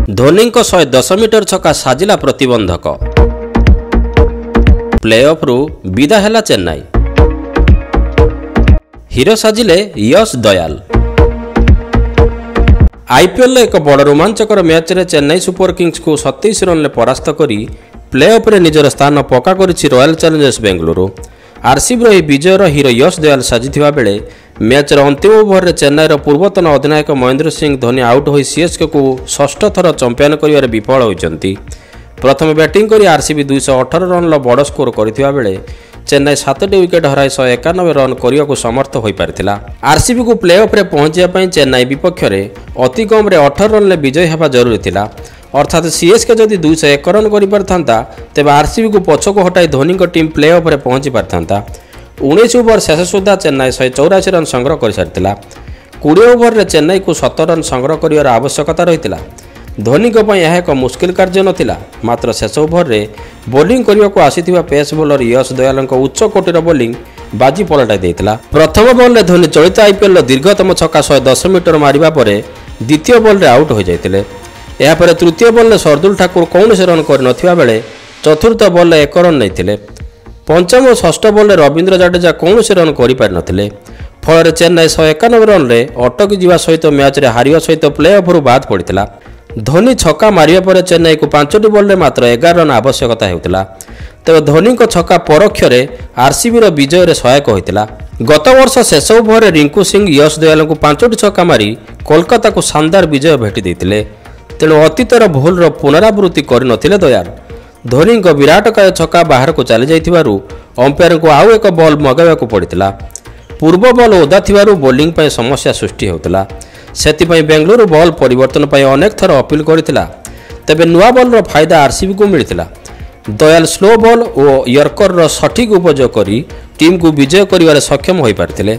ଧୋନିଙ୍କ 110 ମିଟର ଛକା ସାଜିଲା ପ୍ରତିବନ୍ଧକ। ପ୍ଲେ-ଅଫ୍ରୁ ବିଦା ହେଲା ଚେନ୍ନାଇ। ହିରୋ ସାଜିଲେ ୟଶ ଦୟାଲ। ଆଇପିଏଲ୍ର ଏକ ବଡ଼ ରୋମାଞ୍ଚକର ମ୍ୟାଚ୍ରେ ଚେନ୍ନାଇ ସୁପର କିଙ୍ଗସ୍କୁ 27 ରନ୍ରେ ପରାସ୍ତ କରି ପ୍ଲେ-ଅଫ୍ରେ ନିଜର ସ୍ଥାନ ପକ୍କା କରିଛି ରୟାଲ ଚ୍ୟାଲେଞ୍ଜର୍ସ ବେଙ୍ଗଲୁରୁ। ଆର୍ସିବିର ଏହି ବିଜୟର ହିରୋ ୟଶ ଦୟାଲ ସାଜିଥିବା ବେଳେ ମ୍ୟାଚ୍ର ଅନ୍ତିମ ଓଭରରେ ଚେନ୍ନାଇର ପୂର୍ବତନ ଅଧିନାୟକ ମହେନ୍ଦ୍ର ସିଂ ଧୋନି ଆଉଟ୍ ହୋଇ ସିଏସ୍କେକୁ ଷଷ୍ଠ ଥର ଚମ୍ପିଆନ କରିବାରେ ବିଫଳ ହୋଇଛନ୍ତି। ପ୍ରଥମେ ବ୍ୟାଟିଂ କରି ଆର୍ସିବି 218 ରନ୍ର ବଡ଼ ସ୍କୋର କରିଥିବା ବେଳେ ଚେନ୍ନାଇ 7ଟି ୱିକେଟ୍ ହରାଇ 191 ରନ୍ କରିବାକୁ ସମର୍ଥ ହୋଇପାରିଥିଲା। ଆର୍ସିବିକୁ ପ୍ଲେ-ଅଫ୍ରେ ପହଞ୍ଚିବା ପାଇଁ ଚେନ୍ନାଇ ବିପକ୍ଷରେ ଅତି କମ୍ରେ 18 ରନ୍ରେ ବିଜୟୀ ହେବା ଜରୁରୀ ଥିଲା। ଅର୍ଥାତ୍ ସିଏସ୍କେ ଯଦି 201 ରନ୍ କରିପାରିଥାନ୍ତା ତେବେ ଆର୍ସିବିକୁ ପଛକୁ ହଟାଇ ଧୋନିଙ୍କ ଟିମ୍ ପ୍ଲେ-ଅଫ୍ରେ ପହଞ୍ଚି ପାରିଥାନ୍ତା। 19 ଓଭର ଶେଷ ସୁଦ୍ଧା ଚେନ୍ନାଇ 184 ରନ୍ ସଂଗ୍ରହ କରିସାରିଥିଲା। 20 ଓଭରରେ ଚେନ୍ନାଇକୁ 17 ରନ୍ ସଂଗ୍ରହ କରିବାର ଆବଶ୍ୟକତା ରହିଥିଲା। ଧୋନିଙ୍କ ପାଇଁ ଏହା ଏକ ମୁସ୍କିଲ କାର୍ଯ୍ୟ ନଥିଲା। ମାତ୍ର ଶେଷ ଓଭରରେ ବୋଲିଂ କରିବାକୁ ଆସିଥିବା ପେସ୍ ବୋଲର ୟଶ ଦୟାଲଙ୍କ ଉଚ୍ଚ କୋଟିର ବୋଲିଂ ବାଜି ପଲଟାଇ ଦେଇଥିଲା। ପ୍ରଥମ ବଲ୍ରେ ଧୋନି ଚଳିତ ଆଇପିଏଲ୍ର ଦୀର୍ଘତମ ଛକା 110 ମିଟର ମାରିବା ପରେ ଦ୍ୱିତୀୟ ବଲ୍ରେ ଆଉଟ୍ ହୋଇଯାଇଥିଲେ। ଏହାପରେ ତୃତୀୟ ବଲ୍ରେ ସର୍ଦୁଲ ଠାକୁର କୌଣସି ରନ୍ କରିନଥିବା ବେଳେ ଚତୁର୍ଥ ବଲ୍ରେ 1 ରନ୍ ନେଇଥିଲେ। ପଞ୍ଚମ ଓ ଷଷ୍ଠ ବଲ୍ରେ ରବୀନ୍ଦ୍ର ଜାଡେଜା କୌଣସି ରନ୍ କରିପାରିନଥିଲେ। ଫଳରେ ଚେନ୍ନାଇ 191 ରନ୍ରେ ଅଟକି ଯିବା ସହିତ ମ୍ୟାଚ୍ରେ ହାରିବା ସହିତ ପ୍ଲେ-ଅଫ୍ରୁ ବାଦ୍ ପଡ଼ିଥିଲା। ଧୋନି ଛକା ମାରିବା ପରେ ଚେନ୍ନାଇକୁ 5ଟି ବଲ୍ରେ ମାତ୍ର 11 ରନ୍ ଆବଶ୍ୟକତା ହେଉଥିଲା। ତେବେ ଧୋନିଙ୍କ ଛକା ପରୋକ୍ଷରେ ଆର୍ସିବିର ବିଜୟରେ ସହାୟକ ହୋଇଥିଲା। ଗତ ବର୍ଷ ଶେଷ ଓଭରରେ ରିଙ୍କୁ ସିଂ ୟଶ ଦୟାଲଙ୍କୁ 5ଟି ଛକା ମାରି କୋଲକାତାକୁ ଶାନଦାର ବିଜୟ ଭେଟି ଦେଇଥିଲେ। ତେଣୁ ଅତୀତର ଭୁଲର ପୁନରାବୃତ୍ତି କରିନଥିଲେ ଦୟାଲ। ଧୋନିଙ୍କ ବିରାଟକାୟ ଛକା ବାହାରକୁ ଚାଲିଯାଇଥିବାରୁ ଅମ୍ପାୟାରଙ୍କୁ ଆଉ ଏକ ବଲ୍ ମଗାଇବାକୁ ପଡ଼ିଥିଲା। ପୂର୍ବ ବଲ୍ ଓଦା ଥିବାରୁ ବୋଲିଂ ପାଇଁ ସମସ୍ୟା ସୃଷ୍ଟି ହେଉଥିଲା। ସେଥିପାଇଁ ବେଙ୍ଗଲୁରୁ ବଲ୍ ପରିବର୍ତ୍ତନ ପାଇଁ ଅନେକ ଥର ଅପିଲ କରିଥିଲା। ତେବେ ନୂଆ ବଲ୍ର ଫାଇଦା ଆର୍ସିବିକୁ ମିଳିଥିଲା। ଦୟାଲ ସ୍ଲୋ ବଲ୍ ଓ ୟର୍କରର ସଠିକ୍ ଉପଯୋଗ କରି ଟିମ୍କୁ ବିଜୟ କରିବାରେ ସକ୍ଷମ ହୋଇପାରିଥିଲେ।